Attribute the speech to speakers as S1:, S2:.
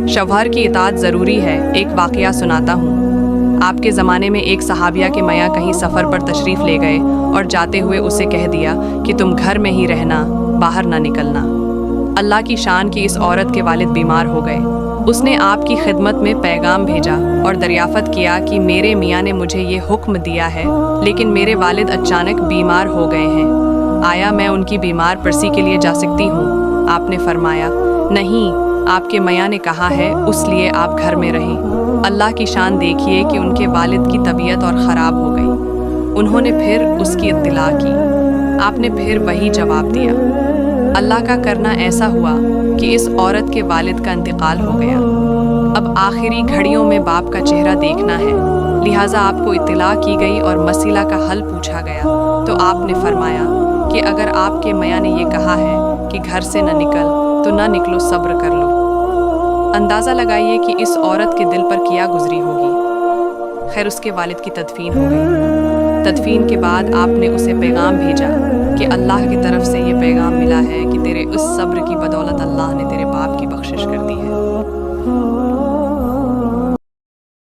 S1: शौहर की इताअत ज़रूरी है। एक वाक़या सुनाता हूँ। आपके ज़माने में एक सहाबिया के मया कहीं सफ़र पर तशरीफ़ ले गए और जाते हुए उसे कह दिया कि तुम घर में ही रहना, बाहर ना निकलना। अल्लाह की शान की इस औरत के वालिद बीमार हो गए। उसने आपकी खिदमत में पैगाम भेजा और दरियाफ़त किया कि मेरे मियाँ ने मुझे ये हुक्म दिया है, लेकिन मेरे वालिद अचानक बीमार हो गए हैं। आया मैं उनकी बीमार परसी के लिए जा सकती हूँ? आपने फरमाया, नहीं, आपके मियाँ ने कहा है, उसलिए आप घर में रहें। अल्लाह की शान देखिए कि उनके वालिद की तबीयत और ख़राब हो गई। उन्होंने फिर उसकी इत्तिला की। आपने फिर वही जवाब दिया। अल्लाह का करना ऐसा हुआ कि इस औरत के वालिद का इंतकाल हो गया। अब आखिरी घड़ियों में बाप का चेहरा देखना है, लिहाजा आपको इत्तिला की गई और मसला का हल पूछा गया। तो आपने फरमाया कि अगर आपके मियाँ ने ये कहा है कि घर से न निकल, तो ना निकलो, सब्र कर लो। अंदाज़ा लगाइए कि इस औरत के दिल पर क्या गुजरी होगी। खैर, उसके वालिद की तदफीन हो गई। तदफीन के बाद आपने उसे पैगाम भेजा कि अल्लाह की तरफ से ये पैगाम मिला है कि तेरे उस सब्र की बदौलत अल्लाह ने तेरे बाप की बख्शिश कर दी है।